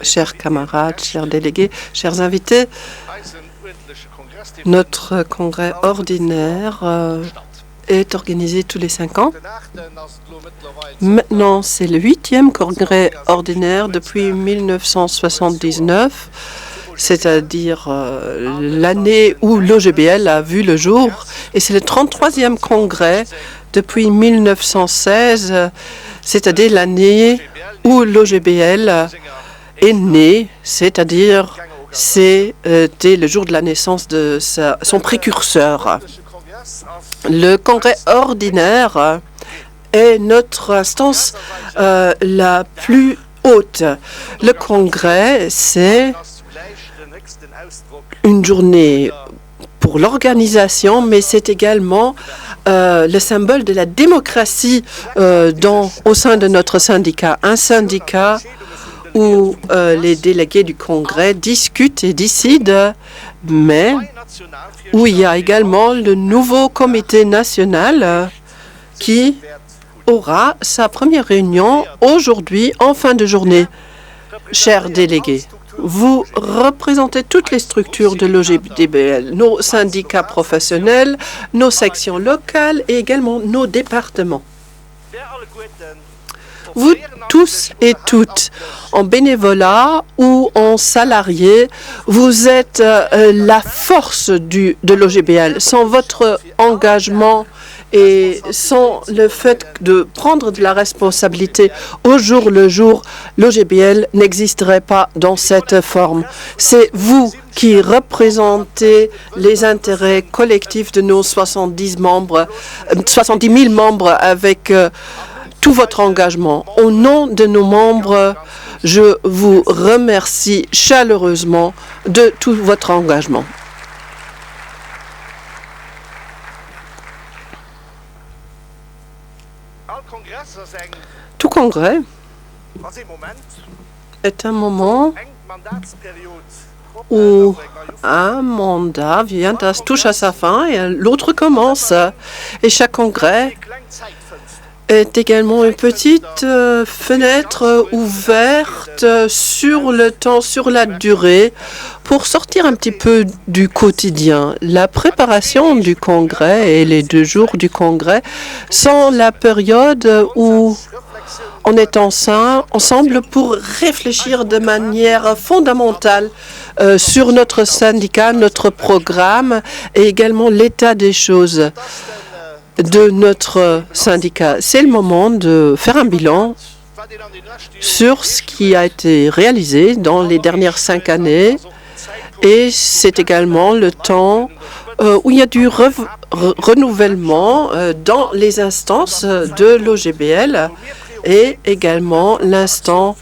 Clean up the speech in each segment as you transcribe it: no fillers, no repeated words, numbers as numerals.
Chers camarades, chers délégués, chers invités, notre congrès ordinaire est organisé tous les 5 ans. Maintenant, c'est le 8e congrès ordinaire depuis 1979, c'est-à-dire l'année où l'OGBL a vu le jour. Et c'est le 33e congrès depuis 1916, c'est-à-dire l'année où l'OGBL est né, c'est-à-dire c'était le jour de la naissance de son précurseur. Le congrès ordinaire est notre instance la plus haute. Le congrès, c'est une journée pour l'organisation, mais c'est également le symbole de la démocratie au sein de notre syndicat. Un syndicat où les délégués du congrès discutent et décident, mais où il y a également le nouveau comité national qui aura sa première réunion aujourd'hui en fin de journée. Chers délégués, vous représentez toutes les structures de l'OGBL, nos syndicats professionnels, nos sections locales et également nos départements. Vous tous et toutes, en bénévolat ou en salarié, vous êtes la force de l'OGBL. Sans votre engagement et sans le fait de prendre de la responsabilité au jour le jour, l'OGBL n'existerait pas dans cette forme. C'est vous qui représentez les intérêts collectifs de nos 70 000 membres avec tout votre engagement. Au nom de nos membres, je vous remercie chaleureusement de tout votre engagement. Tout congrès est un moment où un mandat touche à sa fin et l'autre commence. Et chaque congrès est également une petite fenêtre ouverte sur le temps, sur la durée, pour sortir un petit peu du quotidien. La préparation du congrès et les 2 jours du congrès sont la période où on est ensemble pour réfléchir de manière fondamentale sur notre syndicat, notre programme et également l'état des choses de notre syndicat. C'est le moment de faire un bilan sur ce qui a été réalisé dans les dernières 5 années et c'est également le temps où il y a du renouvellement dans les instances de l'OGBL et également l'instant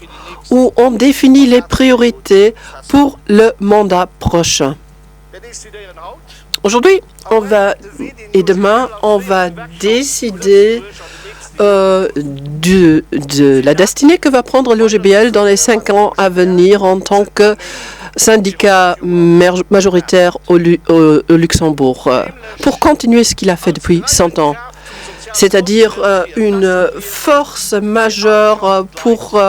où on définit les priorités pour le mandat prochain. Aujourd'hui, et demain, on va décider de la destinée que va prendre l'OGBL dans les 5 ans à venir en tant que syndicat majoritaire au Luxembourg, pour continuer ce qu'il a fait depuis 100 ans, c'est-à-dire une force majeure pour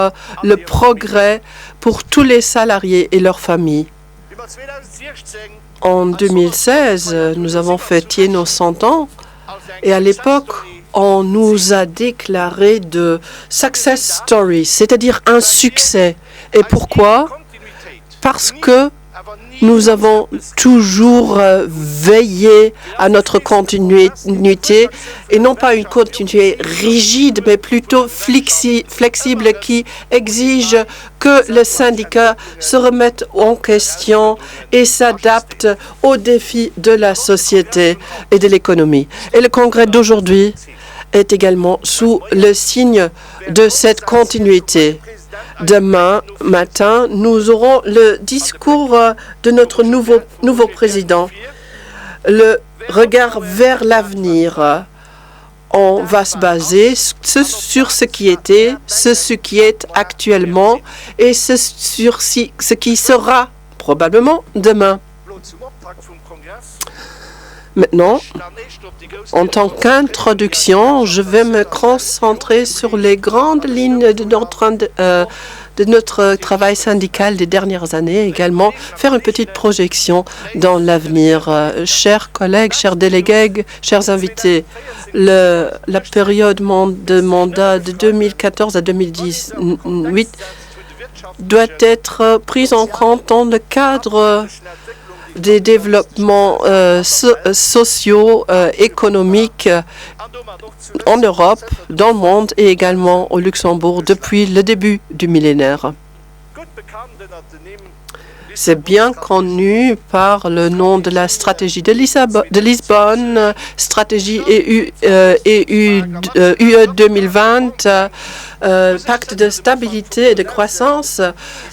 le progrès pour tous les salariés et leurs familles. En 2016, nous avons fêté nos 100 ans et à l'époque, on nous a déclaré de success story, c'est-à-dire un succès. Et pourquoi? Parce que nous avons toujours veillé à notre continuité et non pas une continuité rigide, mais plutôt flexible qui exige que le syndicat se remette en question et s'adapte aux défis de la société et de l'économie. Et le congrès d'aujourd'hui est également sous le signe de cette continuité. Demain matin, nous aurons le discours de notre nouveau président, le regard vers l'avenir. On va se baser sur ce qui était, ce qui est actuellement et sur ce qui sera probablement demain. Maintenant, en tant qu'introduction, je vais me concentrer sur les grandes lignes de notre travail syndical des dernières années, et également faire une petite projection dans l'avenir. Chers collègues, chers délégués, chers invités, la période de mandat de 2014 à 2018 doit être prise en compte dans le cadre des développements sociaux, économiques en Europe, dans le monde et également au Luxembourg depuis le début du millénaire. C'est bien connu par le nom de la stratégie de Lisbonne, stratégie UE 2020, pacte de stabilité et de croissance.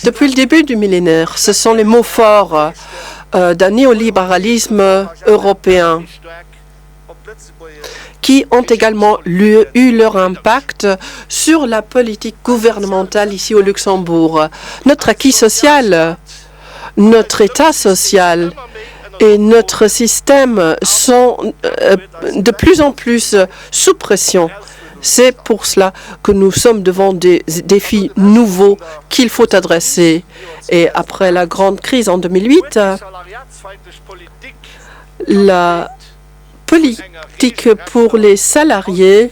Depuis le début du millénaire, ce sont les mots forts d'un néolibéralisme européen qui ont également eu leur impact sur la politique gouvernementale ici au Luxembourg. Notre acquis social, notre État social et notre système sont de plus en plus sous pression. C'est pour cela que nous sommes devant des défis nouveaux qu'il faut adresser. Et après la grande crise en 2008, la politique pour les salariés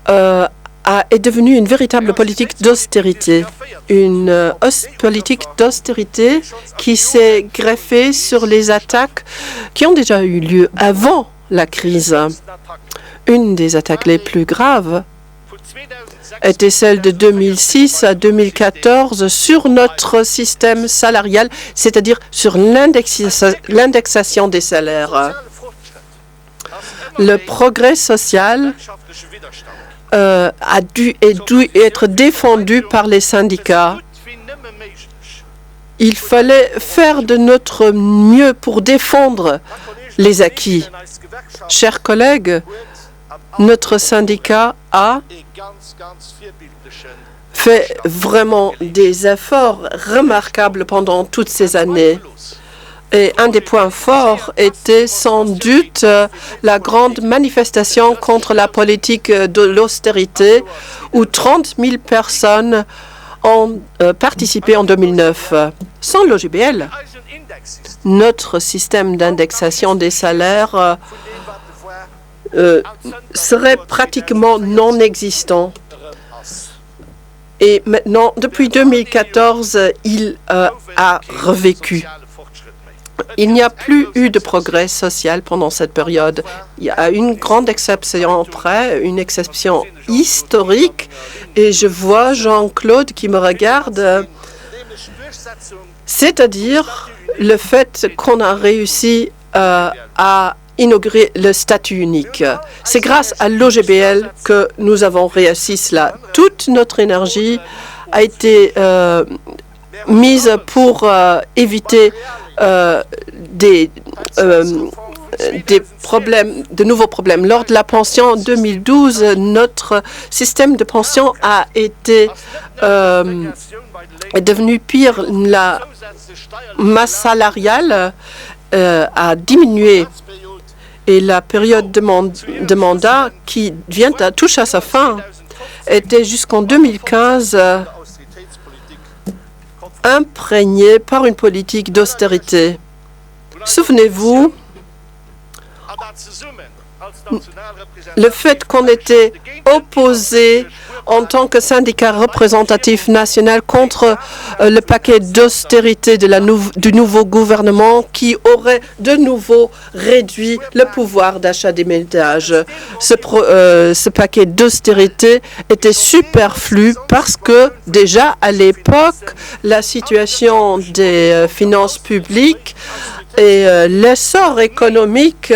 est devenue une véritable politique d'austérité. Une politique d'austérité qui s'est greffée sur les attaques qui ont déjà eu lieu avant la crise. Une des attaques les plus graves était celle de 2006 à 2014 sur notre système salarial, c'est-à-dire sur l'indexation des salaires. Le progrès social a dû être défendu par les syndicats. Il fallait faire de notre mieux pour défendre les acquis. Chers collègues, notre syndicat a fait vraiment des efforts remarquables pendant toutes ces années. Et un des points forts était sans doute la grande manifestation contre la politique de l'austérité où 30 000 personnes ont participé en 2009. Sans l'OGBL, notre système d'indexation des salaires serait pratiquement non existant. Et maintenant, depuis 2014, il a revécu. Il n'y a plus eu de progrès social pendant cette période. Il y a une grande exception près, une exception historique. Et je vois Jean-Claude qui me regarde, c'est-à-dire le fait qu'on a réussi à inaugurer le statut unique. C'est grâce à l'OGBL que nous avons réussi cela. Toute notre énergie a été mise pour éviter des problèmes, de nouveaux problèmes. Lors de la pension en 2012, notre système de pension est devenu pire. La masse salariale a diminué et la période de mandat qui touche à sa fin était jusqu'en 2015 imprégnée par une politique d'austérité. Souvenez-vous, le fait qu'on était opposé en tant que syndicat représentatif national contre le paquet d'austérité du nouveau gouvernement qui aurait de nouveau réduit le pouvoir d'achat des ménages. Ce paquet d'austérité était superflu parce que déjà à l'époque, la situation des finances publiques et l'essor économique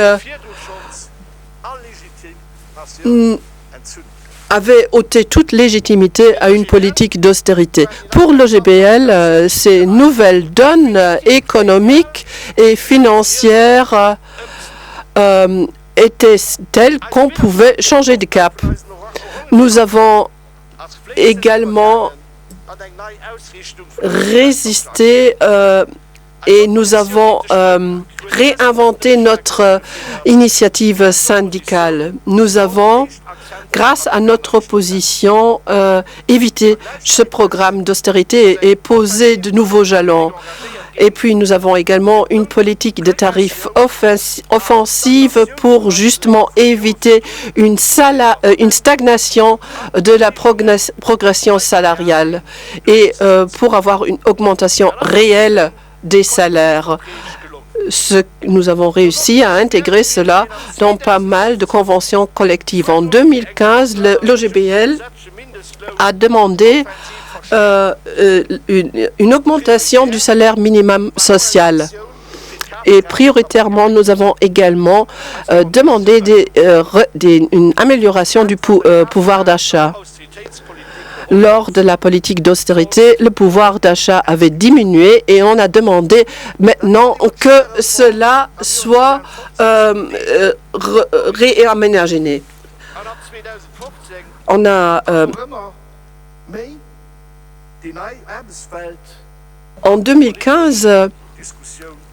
avait ôté toute légitimité à une politique d'austérité. Pour l'OGBL, ces nouvelles donnes économiques et financières étaient telles qu'on pouvait changer de cap. Nous avons également résisté et nous avons réinventé notre initiative syndicale. Nous avons, grâce à notre opposition, évité ce programme d'austérité et posé de nouveaux jalons. Et puis, nous avons également une politique de tarifs offensive pour justement éviter une stagnation de la progression salariale et pour avoir une augmentation réelle des salaires. Nous avons réussi à intégrer cela dans pas mal de conventions collectives. En 2015, l'OGBL a demandé une augmentation du salaire minimum social. Et prioritairement, nous avons également demandé une amélioration du pouvoir d'achat. Lors de la politique d'austérité, le pouvoir d'achat avait diminué et on a demandé maintenant que cela soit réaménagé. On a en 2015,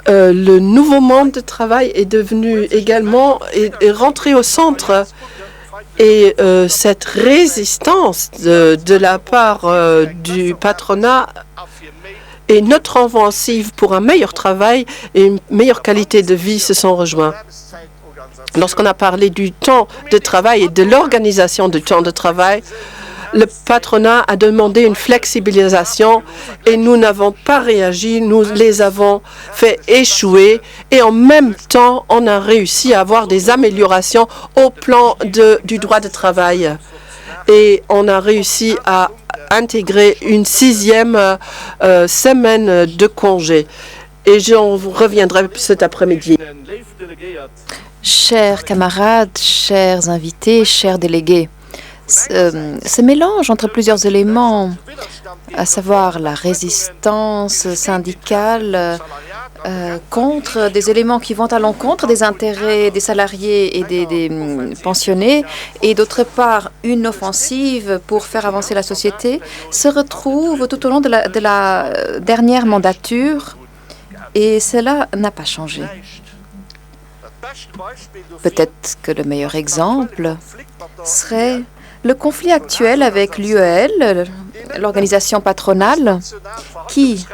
le nouveau monde de travail est devenu également est rentré au centre. Et cette résistance de la part du patronat et notre offensive pour un meilleur travail et une meilleure qualité de vie se sont rejoints. Lorsqu'on a parlé du temps de travail et de l'organisation du temps de travail, le patronat a demandé une flexibilisation et nous n'avons pas réagi, nous les avons fait échouer et en même temps, on a réussi à avoir des améliorations au plan du droit de travail. Et on a réussi à intégrer une 6e semaine de congé. Et j'en reviendrai cet après-midi. Chers camarades, chers invités, chers délégués, ce mélange entre plusieurs éléments, à savoir la résistance syndicale contre des éléments qui vont à l'encontre des intérêts des salariés et des pensionnés, et d'autre part une offensive pour faire avancer la société, se retrouve tout au long de la dernière mandature, et cela n'a pas changé. Peut-être que le meilleur exemple serait le conflit actuel avec l'UEL, l'organisation patronale, qui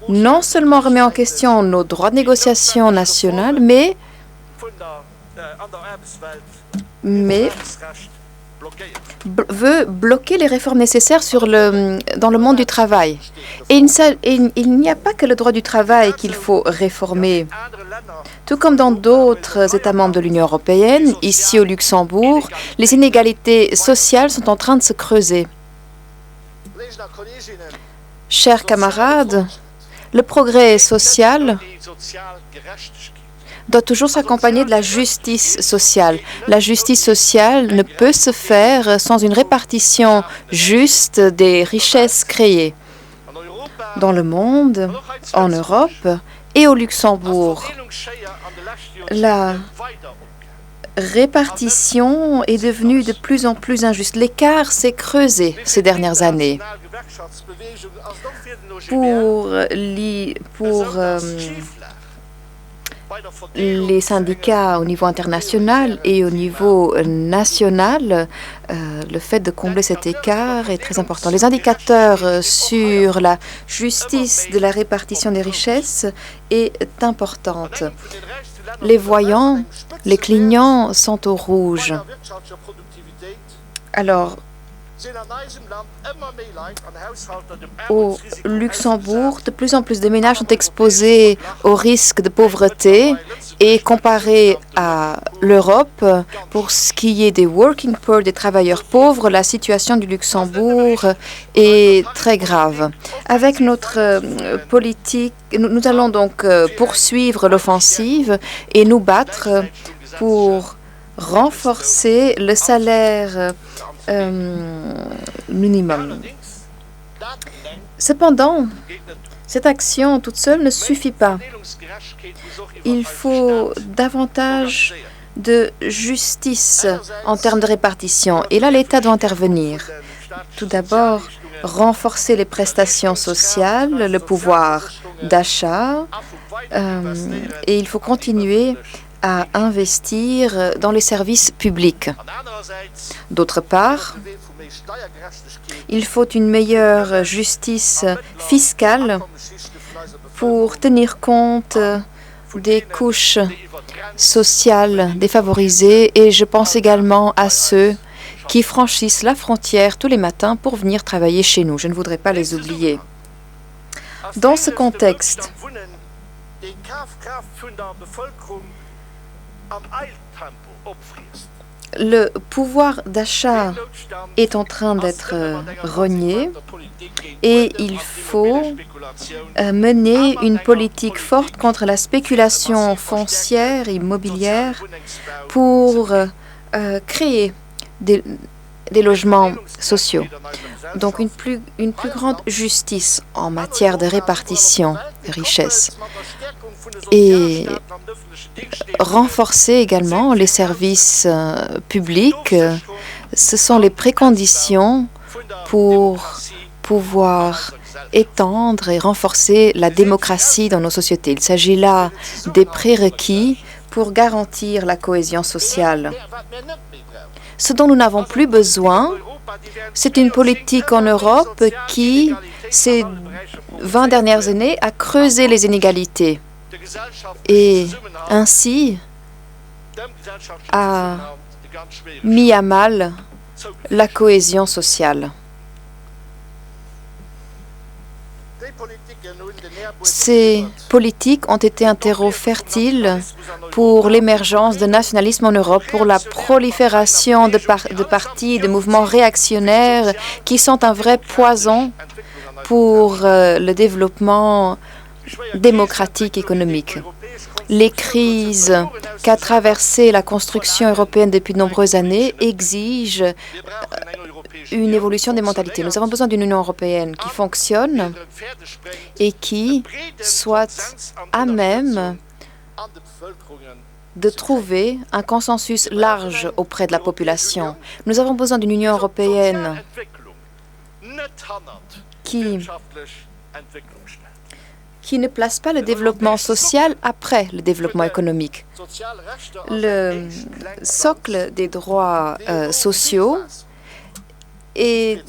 non seulement remet en question nos droits de négociation nationaux, mais veut bloquer les réformes nécessaires dans le monde du travail. Et il n'y a pas que le droit du travail qu'il faut réformer. Tout comme dans d'autres États membres de l'Union européenne, ici au Luxembourg, les inégalités sociales sont en train de se creuser. Chers camarades, le progrès social doit toujours s'accompagner de la justice sociale. La justice sociale ne peut se faire sans une répartition juste des richesses créées dans le monde, en Europe et au Luxembourg. La répartition est devenue de plus en plus injuste. L'écart s'est creusé ces dernières années. Pour les syndicats au niveau international et au niveau national, le fait de combler cet écart est très important. Les indicateurs sur la justice de la répartition des richesses est importante. Les voyants, les clignants sont au rouge. Alors, au Luxembourg, de plus en plus de ménages sont exposés au risque de pauvreté et comparé à l'Europe, pour ce qui est des working poor, des travailleurs pauvres, la situation du Luxembourg est très grave. Avec notre politique, nous allons donc poursuivre l'offensive et nous battre pour renforcer le salaire minimum. Cependant, cette action toute seule ne suffit pas. Il faut davantage de justice en termes de répartition. Et là, l'État doit intervenir. Tout d'abord, renforcer les prestations sociales, le pouvoir d'achat, et il faut continuer à investir dans les services publics. D'autre part, il faut une meilleure justice fiscale pour tenir compte des couches sociales défavorisées, et je pense également à ceux qui franchissent la frontière tous les matins pour venir travailler chez nous. Je ne voudrais pas les oublier. Dans ce contexte, le pouvoir d'achat est en train d'être rogné et il faut mener une politique forte contre la spéculation foncière et immobilière pour créer des logements sociaux. Donc une plus grande justice en matière de répartition de richesses et renforcer également les services publics. Ce sont les préconditions pour pouvoir étendre et renforcer la démocratie dans nos sociétés. Il s'agit là des prérequis pour garantir la cohésion sociale. Ce dont nous n'avons plus besoin, c'est une politique en Europe qui, ces 20 dernières années, a creusé les inégalités et ainsi a mis à mal la cohésion sociale. Ces politiques ont été un terreau fertile pour l'émergence de nationalisme en Europe, pour la prolifération de partis et de mouvements réactionnaires qui sont un vrai poison pour le développement démocratique économique. Les crises qu'a traversées la construction européenne depuis de nombreuses années exigent une évolution des mentalités. Nous avons besoin d'une Union européenne qui fonctionne et qui soit à même de trouver un consensus large auprès de la population. Nous avons besoin d'une Union européenne qui ne place pas le développement social après le développement économique. Le socle des droits sociaux est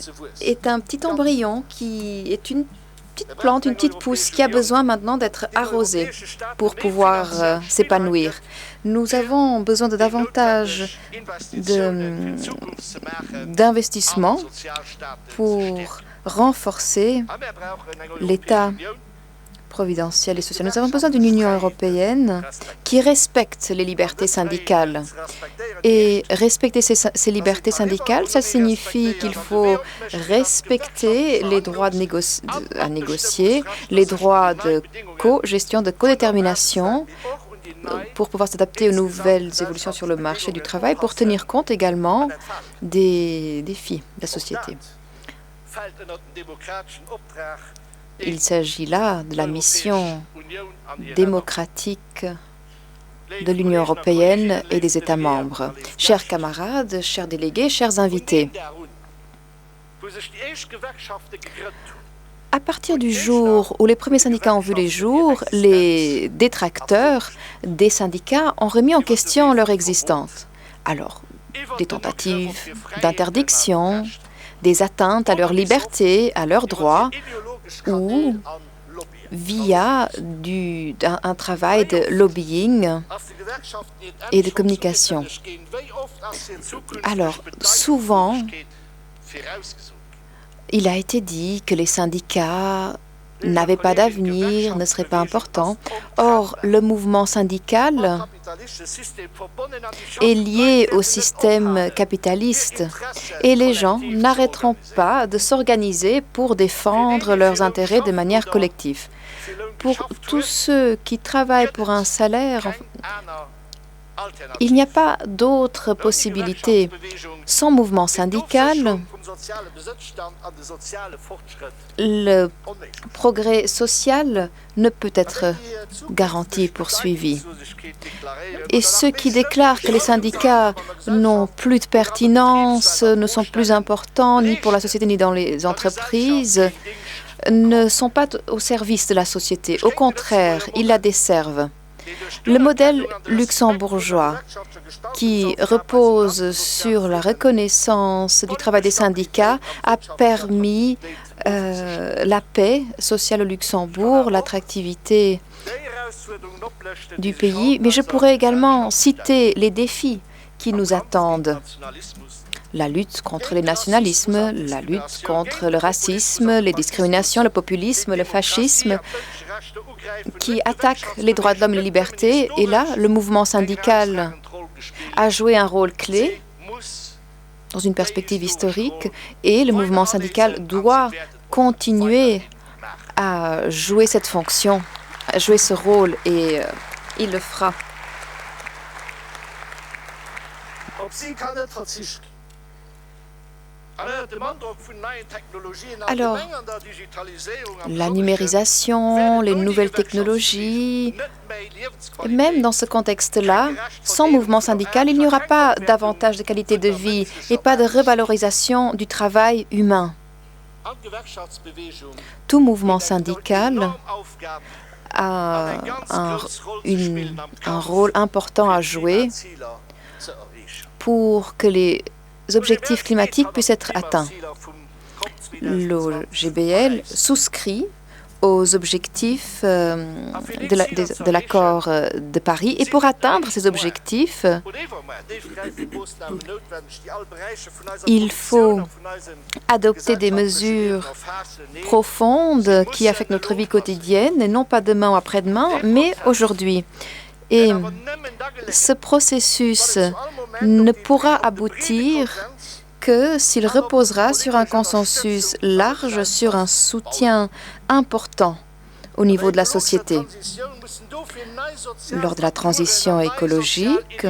un petit embryon qui est une petite plante, une petite pousse qui a besoin maintenant d'être arrosée pour pouvoir s'épanouir. Nous avons besoin de davantage d'investissements pour renforcer l'État providentielle et sociale. Nous avons besoin d'une Union européenne qui respecte les libertés syndicales. Et respecter ces libertés syndicales, ça signifie qu'il faut respecter les droits à négocier, les droits de co-gestion, de codétermination, pour pouvoir s'adapter aux nouvelles évolutions sur le marché du travail, pour tenir compte également des défis de la société. Il s'agit là de la mission démocratique de l'Union européenne et des États membres. Chers camarades, chers délégués, chers invités, à partir du jour où les premiers syndicats ont vu les jours, les détracteurs des syndicats ont remis en question leur existence. Alors, des tentatives d'interdiction, des atteintes à leur liberté, à leurs droits, ou via un travail de lobbying et de communication. Alors, souvent, il a été dit que les syndicats n'avaient pas d'avenir, ne seraient pas importants. Or, le mouvement syndical est lié au système capitaliste et les gens n'arrêteront pas de s'organiser pour défendre leurs intérêts de manière collective. Pour tous ceux qui travaillent pour un salaire, il n'y a pas d'autre possibilité. Sans mouvement syndical, le progrès social ne peut être garanti et poursuivi. Et ceux qui déclarent que les syndicats n'ont plus de pertinence, ne sont plus importants ni pour la société ni dans les entreprises, ne sont pas au service de la société. Au contraire, ils la desservent. Le modèle luxembourgeois, qui repose sur la reconnaissance du travail des syndicats, a permis la paix sociale au Luxembourg, l'attractivité du pays. Mais je pourrais également citer les défis qui nous attendent. La lutte contre les nationalismes, la lutte contre le racisme, les discriminations, le populisme, le fascisme, qui attaquent les droits de l'homme et les libertés. Et là, le mouvement syndical a joué un rôle clé dans une perspective historique et le mouvement syndical doit continuer à jouer cette fonction, à jouer ce rôle et il le fera. Alors, la numérisation, les nouvelles technologies, et même dans ce contexte-là, sans mouvement syndical, il n'y aura pas davantage de qualité de vie et pas de revalorisation du travail humain. Tout mouvement syndical a un rôle important à jouer pour que les objectifs climatiques puissent être atteints. L'OGBL souscrit aux objectifs de l'accord de Paris. Et pour atteindre ces objectifs, il faut adopter des mesures profondes qui affectent notre vie quotidienne, et non pas demain ou après-demain, mais aujourd'hui. Et ce processus ne pourra aboutir que s'il reposera sur un consensus large, sur un soutien important au niveau de la société. Lors de la transition écologique,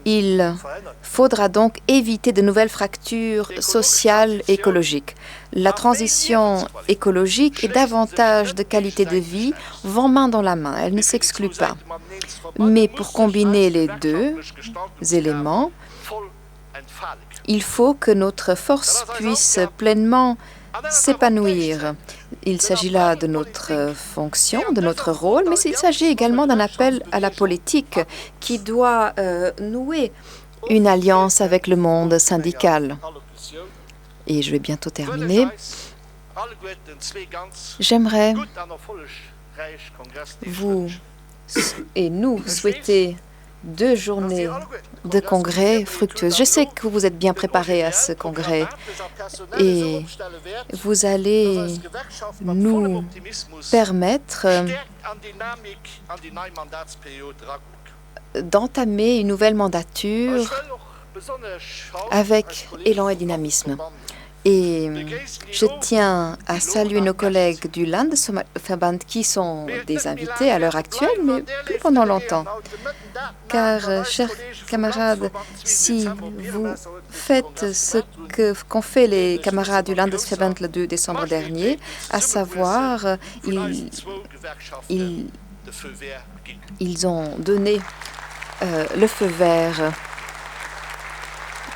il faudra donc éviter de nouvelles fractures sociales et écologiques. La transition écologique et davantage de qualité de vie vont main dans la main, elle ne s'exclut pas. Mais pour combiner les deux éléments, il faut que notre force puisse pleinement s'épanouir. Il s'agit là de notre fonction, de notre rôle, mais il s'agit également d'un appel à la politique qui doit nouer une alliance avec le monde syndical. Et je vais bientôt terminer. J'aimerais vous et nous souhaiter 2 journées de congrès fructueuses. Je sais que vous êtes bien préparés à ce congrès et vous allez nous permettre d'entamer une nouvelle mandature avec élan et dynamisme. Et je tiens à saluer nos collègues du Landesverband qui sont des invités à l'heure actuelle, mais plus pendant longtemps. Car, chers camarades, si vous faites ce qu'ont fait les camarades du Landesverband le 2 décembre dernier, à savoir, ils ont donné le feu vert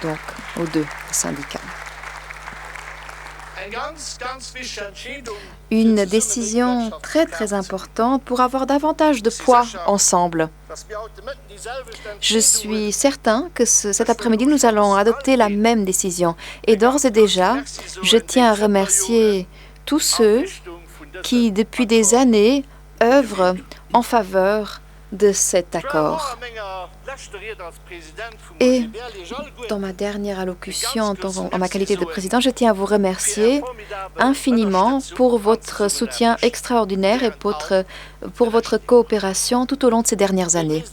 donc, aux 2 syndicats. Une décision très importante pour avoir davantage de poids ensemble. Je suis certain que cet après-midi, nous allons adopter la même décision. Et d'ores et déjà, je tiens à remercier tous ceux qui, depuis des années, œuvrent en faveur de cet accord. Et dans ma dernière allocution en ma qualité de président, je tiens à vous remercier infiniment pour votre soutien extraordinaire et pour votre coopération tout au long de ces dernières années.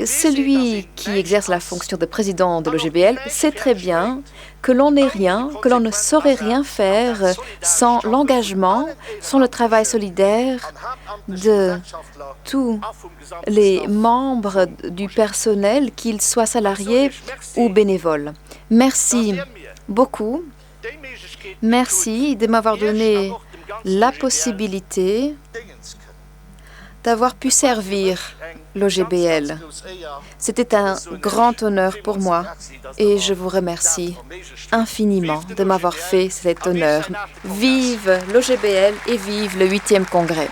Celui qui exerce la fonction de président de l'OGBL sait très bien que l'on n'est rien, que l'on ne saurait rien faire sans l'engagement, sans le travail solidaire de tous les membres du personnel, qu'ils soient salariés ou bénévoles. Merci beaucoup. Merci de m'avoir donné la possibilité d'avoir pu servir l'OGBL. C'était un grand honneur pour moi et je vous remercie infiniment de m'avoir fait cet honneur. Vive l'OGBL et vive le 8e congrès.